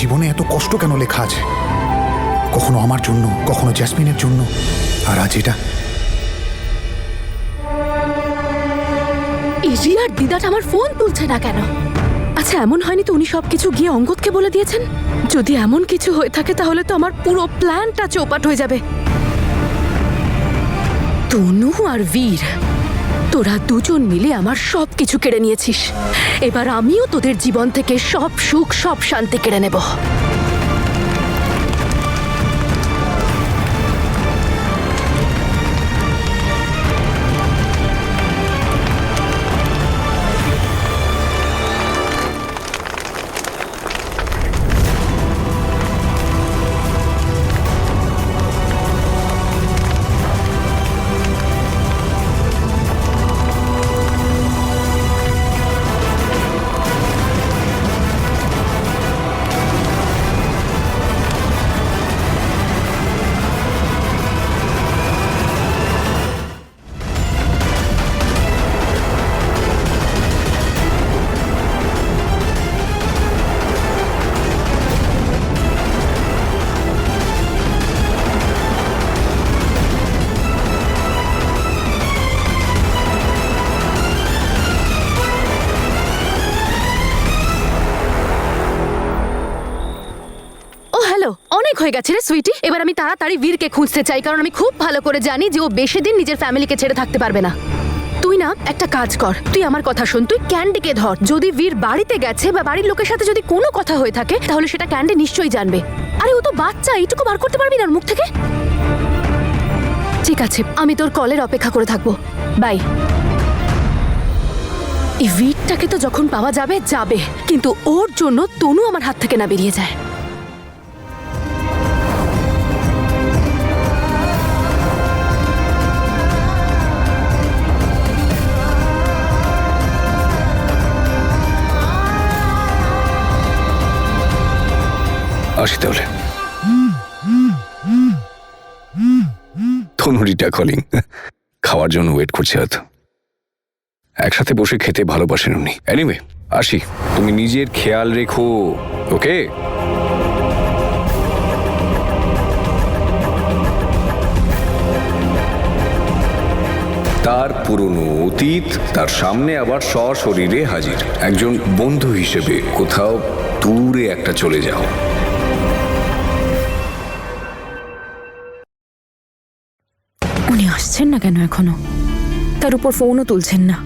জীবনে এত কষ্ট কেন লেখা আছে? কখনো আমার জন্য, কখনো জ্যাসমিনের জন্য, আর আজ এটা। রিয়ার দিদাটা আমার ফোন তুলছে না কেন? আচ্ছা, এমন হয়নি তো উনি সবকিছু গিয়ে অঙ্গদকে বলে দিয়েছেন? যদি এমন কিছু হয়ে থাকে তাহলে তো আমার পুরো প্ল্যানটা চৌপাট হয়ে যাবে। তনু আর বীর, তোরা দুজন মিলে আমার সব কিছু কেড়ে নিয়েছিস। এবার আমিও তোদের জীবন থেকে সব সুখ, সব শান্তি কেড়ে নেব। অনেক হয়ে গেছে রে সুইটি। এবার আমি তাড়াতাড়ি বীরকে খুঁজতে চাই, কারণ আমি খুব ভালো করে জানি যে ও বেশি দিন নিজের ফ্যামিলিকে ছেড়ে থাকতে পারবে না। তুই না একটা কাজ কর, তুই আমার কথা শোন, তুই ক্যান্ডিকে ধর। যদি বীর বাড়িতে গেছে বা বাড়ির লোকের সাথে যদি কোনো কথা হয়ে থাকে তাহলে সেটা ক্যান্ডি নিশ্চয়ই জানবে। আরে ও তো বাচ্চা, এইটুকু বার করতে পারবি না ওর মুখ থেকে? ঠিক আছে, আমি তোর কলের অপেক্ষা করে থাকবো। বাই। এই বীরটাকে তো যখন পাওয়া যাবে যাবে, কিন্তু ওর জন্য তনু আমার হাত থেকে না বেরিয়ে যায়। আসি তাহলে। তনুরিটা কলিং খাওয়ার জন্য ওয়েট করছে হয়তো। একসাথে বসে খেতে ভালোবাসেন উনি। এনিওয়ে আসি, তুমি নিজের খেয়াল রেখো, ওকে? তার পুরনো অতীত তার সামনে আবার সশরীরে হাজির। একজন বন্ধু হিসেবে কোথাও দূরে একটা চলে যাও। উনি আসছেন না কেন এখনো? তার উপর ফোনও তুলছেন না।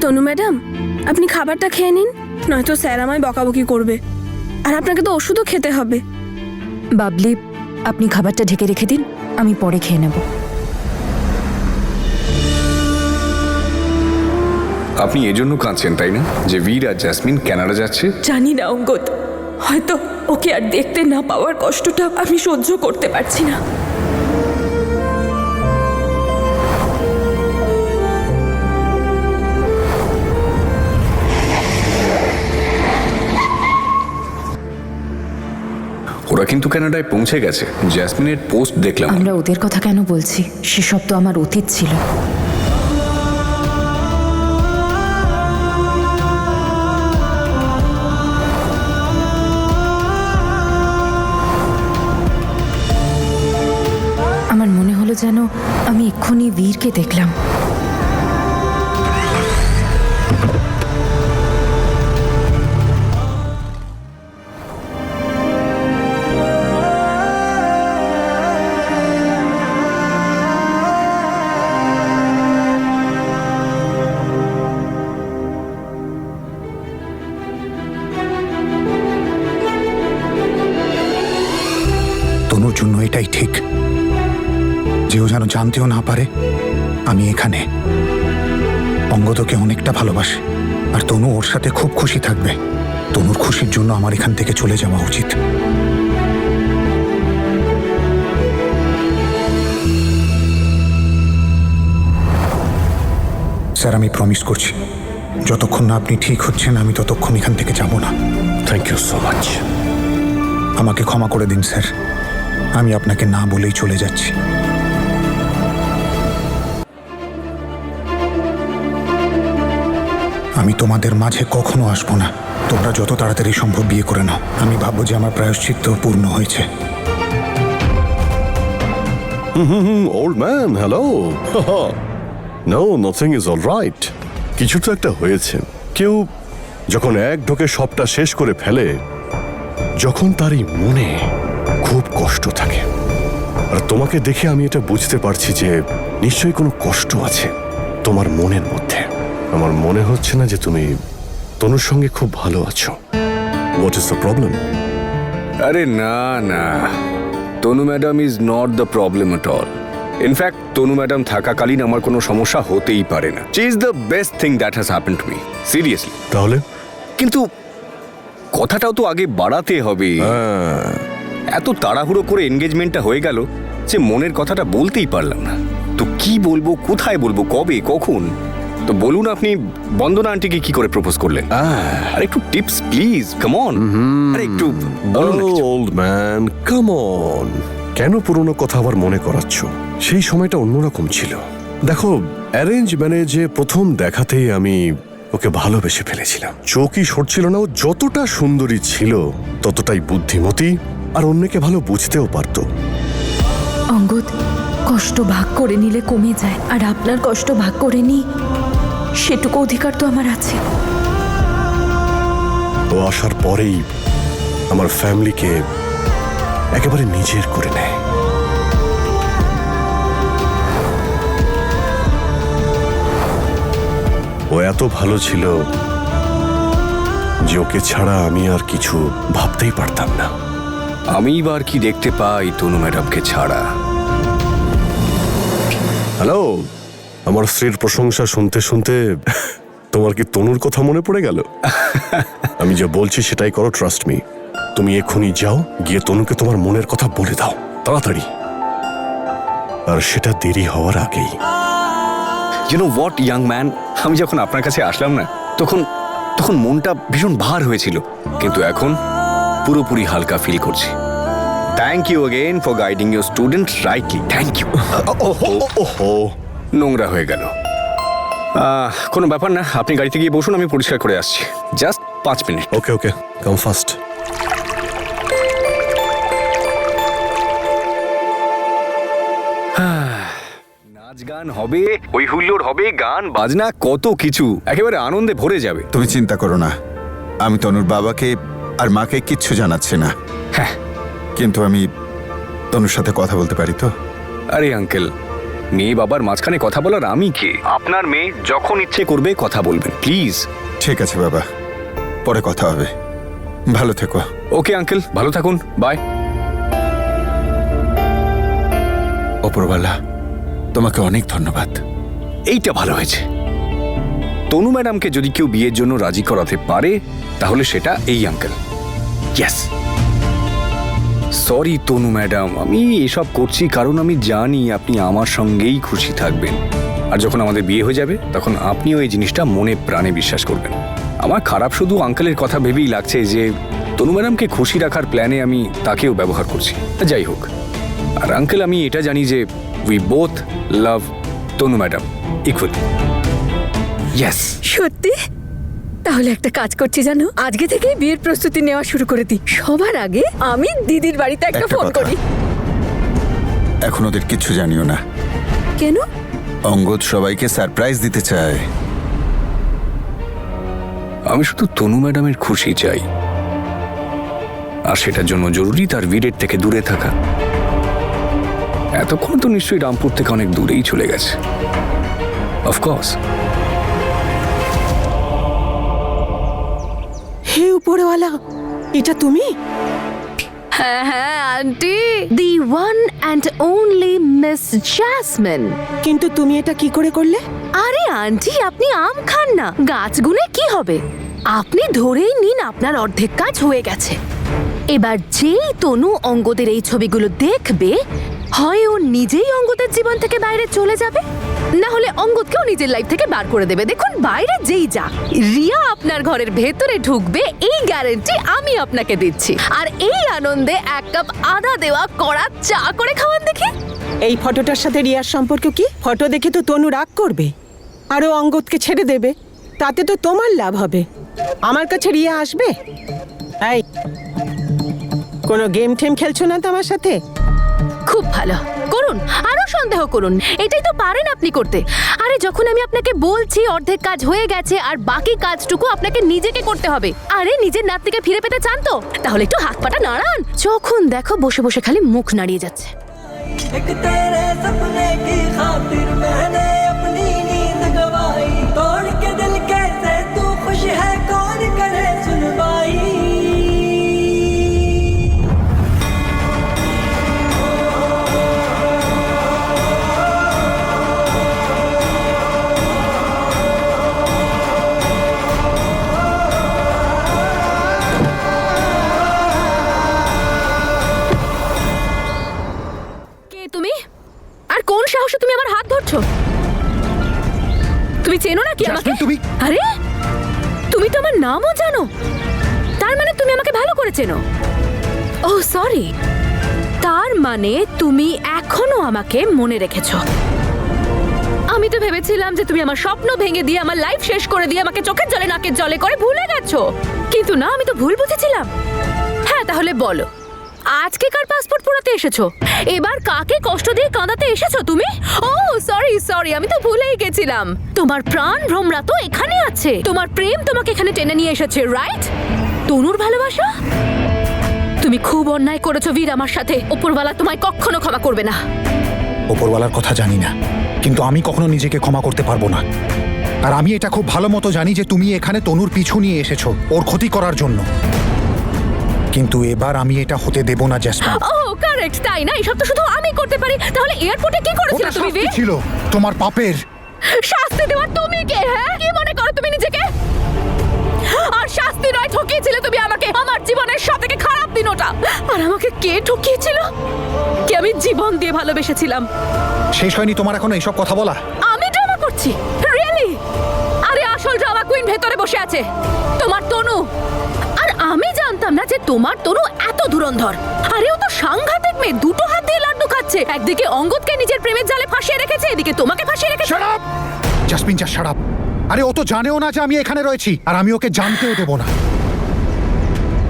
তনু ম্যাডাম, আপনি খাবারটা খেয়ে নিন, নয়তো স্যার আমায় বকাবকি করবে। আর আপনাকে তো ওষুধও খেতে হবে। বাবলি, আপনি খাবারটা ঢেকে রেখে দিন, আমি পরে খেয়ে নেব। আপনি এজন্য কাঁদছেন তাই না, যে বীর আর জ্যাসমিন কানাডা যাচ্ছে? জানি না অঙ্গদ, হয়তো ওকে আর দেখতে না পাওয়ার কষ্টটা আমি সহ্য করতে পারছি না। ওরা কিন্তু কানাডায় পৌঁছে গেছে। জ্যাসমিনের পোস্ট দেখলাম। আমরা ওদের কথা কেন বলছি? সেসব তো আমার অতীত ছিল। আমার মনে হলো যেন আমি এক্ষুনি বীরকে দেখলাম। তনুর জন্য এটাই ঠিক, যে ও যেন জানতেও না পারে আমি এখানে। অঙ্গদকে অনেকটা ভালোবাসে, আর তনু ওর সাথে খুব খুশি থাকবে। তনুর খুশির জন্য আমার এখান থেকে চলে যাওয়া উচিত। স্যার, আমি প্রমিস করছি, যতক্ষণ না আপনি ঠিক হচ্ছেন আমি ততক্ষণ এখান থেকে যাব না। Thank you so much. আমাকে ক্ষমা করে দিন স্যার, আমি আপনাকে না বলেই চলে যাচ্ছি। আমি তোমাদের মাঝে কখনো আসবো না। তোমরা যত তাড়াতাড়ি সম্ভব বিয়ে করে নাও। আমি ভাববো যে আমার প্রায়শ্চিত্ত পূর্ণ হয়েছে। Old man, hello. No, nothing is all right. কিছু তো একটা হয়েছে। কেউ যখন এক ঢোকে সবটা শেষ করে ফেলে, যখন তার এই মনে খুব কষ্ট থাকে। আর তোমাকে দেখে আমি এটা বুঝতে পারছি যে নিশ্চয়ই কোনো কষ্ট আছে তোমার মনের মধ্যে। আমার মনে হচ্ছে না যে তুমি তনুর সঙ্গে খুব ভালো আছো। What is the problem? আরে না না, Tanu madam is not the problem at all. In fact Tanu madam থাকাকালীন আমার কোনো সমস্যা হতেই পারে না। She is the best thing that has happened to me, seriously. তাহলে কিন্তু কথাটাও তো আগে বাড়াতে হবে। এত তাড়াহুড়ো করে এনগেজমেন্টটা হয়ে গেল যে মনের কথাটা বলতেই পারলাম না। তো কি বলবো, কোথায় বলবো, কবে, কখন? তো বলুন আপনি বন্দনা আন্টিকে কি করে প্রপোজ করলেন? আর একটু টিপস প্লিজ, কাম অন। আরে একটু বলুন না কিছু। Old man, come on. কেন পুরনো কথা আবার মনে করাচ্ছ? সেই সময়টা অন্যরকম ছিল। দেখো, অ্যারেঞ্জ ম্যারেজে প্রথম দেখাতেই আমি ওকে ভালোবেসে ফেলেছিলাম। চোখই সরছিল না। ও যতটা সুন্দরী ছিল ততটাই বুদ্ধিমতী, আর অন্যকে ভালো বুঝতেও পারতো। অঙ্গদ, কষ্ট ভাগ করে নিলে কমে যায়, আর আপনার কষ্ট ভাগ করে নি সেটুকু অধিকার তো আমার আছে। ও আসার পরেই আমার ফ্যামিলিকে একেবারে নিজের করে নেয়। ও এত ভালো ছিল যে ওকে ছাড়া আমি আর কিছু ভাবতেই পারতাম না। আমি এবার কি দেখতে পাই তনু ম্যাডামকে ছাড়া? হ্যালো, আমার স্ত্রীর প্রশংসা শুনতে শুনতে তোমার কি তনুর কথা মনে পড়ে গেল? আমি যা বলছি সেটাই করো, ট্রাস্ট মি। তুমি এক্ষুনি যাও, গিয়ে তনুকে তোমার মনের কথা বলে দাও, তাড়াতাড়ি। আর সেটা দেরি হওয়ার আগেই। You know what young man, আমি যখন আপনার কাছে আসলাম না, তখন মনটা ভীষণ ভার হয়েছিল, কিন্তু এখন পুরোপুরি হালকা ফিল করছি। Thank you again for guiding your student rightly. Thank you. ওহো, নোংরা হয়ে গেল। কোনো ব্যাপার না, আপনি গাড়িতে গিয়ে বসুন, আমি পরিষ্কার করে আসছি। Just 5 minute. Okay okay, come fast. নাচ গান হবে, ওই হুল্লোড় হবে, গান বাজনা, কত কিছু, একেবারে আনন্দে ভরে যাবে। তুমি চিন্তা করো না, আমি তনুর বাবাকে আর মাকে কিচ্ছু জানাচ্ছি না। হ্যাঁ। কিন্তু আমি তনুর সাথে কথা বলতে পারি তো? আরে আঙ্কেল, মেয়ে বাবার মাঝখানে কথা বলার আমি কে? আপনার মেয়ে যখন ইচ্ছে করবে কথা বলবেন, প্লিজ। ঠিক আছে বাবা, পরে কথা হবে। ভালো থেকো। ওকে আঙ্কেল, ভালো থাকুন, বাই। ওপরওয়ালা, তোমাকে অনেক ধন্যবাদ। এইটা ভালো হয়েছে। তনু ম্যাডামকে যদি কেউ বিয়ের জন্য রাজি করাতে পারে তাহলে সেটা এই আঙ্কেল। ইয়েস। সরি তনু ম্যাডাম, আমি এসব করছি কারণ আমি জানি আপনি আমার সঙ্গেই খুশি থাকবেন, আর যখন আমাদের বিয়ে হয়ে যাবে তখন আপনিও এই জিনিসটা মনে প্রাণে বিশ্বাস করবেন। আমার খারাপ শুধু আঙ্কেলের কথা ভেবেই লাগছে যে তনু ম্যাডামকে খুশি রাখার প্ল্যানে আমি তাকেও ব্যবহার করছি। যাই হোক, আর আঙ্কেল আমি এটা জানি যে we both love Tanu madam equally. Yes. সত্যি? তাহলে একটা কাজ করছি জানো, আজকে থেকে বিয়ের প্রস্তুতি নেওয়া শুরু করে দিই। সবার আগে আমি দিদির বাড়িতে একটা একটা ফোন কথা। করি। এখন ওদের কিচ্ছু জানিও না। কেন? অঙ্গদ সবাইকে সারপ্রাইজ দিতে চায়। আমি শুধু তনু ম্যাডামের খুশি চাই, আর সেটার জন্য জরুরি তার ভিড়ের থেকে দূরে থাকা। এতক্ষণ তো নিশ্চয়ই রামপুর থেকে অনেক দূরেই চলে গেছে। অফকোর্স। হে উপরওয়ালা, এটা তুমি? হ্যাঁ হ্যাঁ aunty, the one and only miss jasmine. কিন্তু তুমি এটা কি করে করলে? আরে আন্টি, আপনি আম খান না, গাছ গুনে কি হবে? আপনি ধরেই নিন আপনার অর্ধেক কাজ হয়ে গেছে। এবার যেই তনু অঙ্গদের এই ছবিগুলো দেখবে, হয় ও নিজেই অঙ্গদের জীবন থেকে বাইরে চলে যাবে, না হলে অঙ্গদকেও নিজের লাইফ থেকে বার করে দেবে। দেখুন, বাইরে যেই যাক, রিয়া আপনার ঘরের ভেতরে ঢুকবে, এই গ্যারান্টি আমি আপনাকে দিচ্ছি। আর এই আনন্দে 1 কাপ আদা দেওয়া কড়া চা করে খাওয়ান দেখি। এই ফটোটার সাথে রিয়ার সম্পর্ক কি? ফটো দেখে তো তনু রাগ করবে, আরও অঙ্গদকে ছেড়ে দেবে। তাতে তো তোমার লাভ হবে। আমার কাছে রিয়া আসবে? এই, কোনো গেম টেম খেলছো না তো আমার সাথে? খুব ভালো, করুন, আরো সন্দেহ করুন, এটাই তো পারেন আপনি করতে। আরে যখন আমি আপনাকে বলছি অর্ধেক কাজ হয়ে গেছে আর বাকি কাজটুকু আপনাকে নিজেকে করতে হবে। আরে নিজের নাতনিকে ফিরে পেতে চান তো তাহলে একটু হাত পাটা নাড়ান। যখন দেখো বসে বসে খালি মুখ নাড়িয়ে যাচ্ছে। एक तेरे सपने की खातिर मैंने अपनी नींद गवाई, तोड़ के दिल कैसे तू खुश है कौन करे सुनवाई। কে তুমি? আর কোন সাহসে তুমি আমার হাত ধরছো? তুমি চেনো না কি আমাকে? জাসমিন, তুমি- আরে তুমি তো আমার নামও জানো, তার মানে তুমি আমাকে ভালো করে চেনো। ও সরি, তার মানে তুমি এখনো আমাকে মনে রেখেছো। আমি তো ভেবেছিলাম যে তুমি আমার স্বপ্ন ভেঙে দিয়ে আমার লাইফ শেষ করে দিয়ে আমাকে চোখের জলে নাকের জলে করে ভুলে গেছো, কিন্তু না, আমি তো ভুল বুঝেছিলাম। হ্যাঁ, তাহলে বলো আজকে কার পাসপোর্ট পোড়াতে এসেছো? এবার কাকে কষ্ট দিয়ে কাঁদাতে এসেছো তুমি? ও সরি সরি, আমি তো ভুলেই গেছিলাম। তোমার প্রাণ ভ্রমরা তো এখানে আছে, তোমার প্রেম তোমাকে এখানে টেনে নিয়ে এসেছে, রাইট? তনুর ভালোবাসা? তুমি খুব অন্যায় করেছো বীর আমার সাথে। উপরওয়ালা তোমায় কখনো ক্ষমা করবে না। ওপরওয়ালার কথা জানি না, কিন্তু আমি কখনো নিজেকে ক্ষমা করতে পারবো না। আর আমি এটা খুব ভালো মতো জানি যে তুমি এখানে তনুর পিছু নিয়ে এসেছো ওর ক্ষতি করার জন্য, কিন্তু এবার আমি এটা হতে দেব না জেসমিন। ও কারেক্ট, তাই না? এসব তো শুধু আমি করতে পারি। তাহলে এয়ারপোর্টে কি করেছিলে ওটা তুমি শাস্তি বীর? ছিল তোমার পাপের। শাস্তি দেওয়ার তুমি কে? হ্যাঁ, কি মনে করো তুমি নিজেকে? আর শাস্তি নয়, ঠকিয়েছিলে তুমি আমাকে। আমার জীবনের সবথেকে খারাপ দিন ওটা। আর আমাকে কে ঠকিয়েছিল? কে আমি জীবন দিয়ে ভালোবেসেছিলাম। শেষ হয়নি তোমার এখনো এইসব কথা বলা? আমি ড্রামা করছি? রিয়েলি? আরে আসল ড্রামা কুইন ভেতরে বসে আছে, তোমার তনু। আর আমি জানতাম না যে তোমার তনু এত ধুরন্ধর। আরে ও তো সাংঘাতিক মেয়ে, দুটো হাত দিয়ে লাড্ডু খাচ্ছে। একদিকে অঙ্গদকে নিজের প্রেমের জালে ফাঁসিয়ে রেখেছে, এদিকে তোমাকে ফাঁসিয়ে রেখেছে। শাট আপ জাসমিন, যা শাট আপ। আরে ও তো জানেও না যে আমি এখানে রয়েছি, আর আমি ওকে জানতেও দেব না।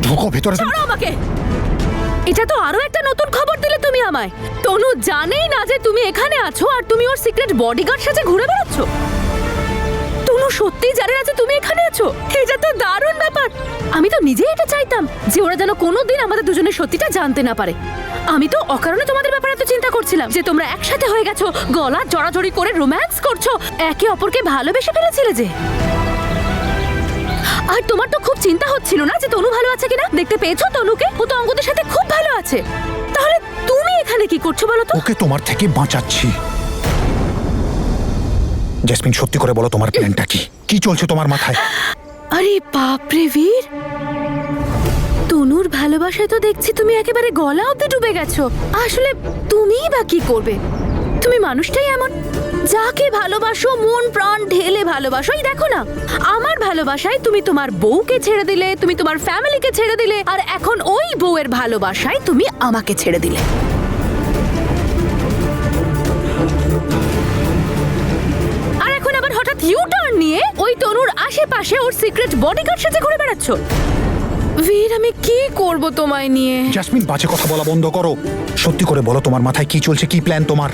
ঢোকো ভেতরে। ছাড়ো আমাকে। এটা তো আরো একটা নতুন খবর দিলে তুমি আমায়। তনু জানেই না যে তুমি এখানে আছো, আর তুমি ওর সিক্রেট বডিগার্ড সাথে ঘুরে বেড়াচ্ছ। তনু সত্যিই জানে না যে তুমি এখানে আছো। এটা তো দারুণ ব্যাপার। আমি তো নিজেই এটা চাইতাম যে ওরা যেন কোনোদিন আমাদের দুজনের সত্যিটা জানতে না পারে। আমি তো অকারণে তোমাদের ব্যাপারে এত চিন্তা করছিলাম যে তোমরা একসাথে হয়ে গেছো, গলা জড়াজড়ি করে রোম্যান্স করছো, একে অপরকে ভালোবেসে ফেলেছিলে যে। আর তোমার তো খুব চিন্তা হচ্ছিল না যে তনু ভালো আছে কিনা? দেখতে পেয়েছো তনুকে? ও তো অঙ্গদের সাথে খুব ভালো আছে। তাহলে তুমি এখানে কি করছো বলো তো? ওকে তোমার থেকে বাঁচাচ্ছি। জেসমিন, সত্যি করে বলো তোমার প্ল্যানটা কি? কি চলছে তোমার মাথায়? আরে বাপরে বীর, তনুর ভালোবাসায় তো দেখছি তুমি একেবারে গলা অবধি ডুবে গেছো। আসলে তুমিই বা কি করবে? তুমি মানুষটাই এমন, যাকে ভালোবাসো মন প্রাণ ঢেলে ভালোবাসো। এই দেখো না, আমার ভালোবাসায় তুমি তোমার বউকে ছেড়ে দিলে, তুমি তোমার ফ্যামিলিকে ছেড়ে দিলে, আর এখন ওই বউয়ের ভালোবাসায় তুমি আমাকে ছেড়ে দিলে। আর এখন আবার হঠাৎ ইউ টার্ন নিয়ে ওই তনুর আশেপাশে ওর সিক্রেট বডিগার্ড সাথে ঘুরে বেড়াচ্ছ। বীর, আমি কি করব তোমায় নিয়ে? জাসমিন, বাজে কথা বলা বন্ধ করো। সত্যি করে বলো তোমার মাথায় কি চলছে, কি প্ল্যান তোমার?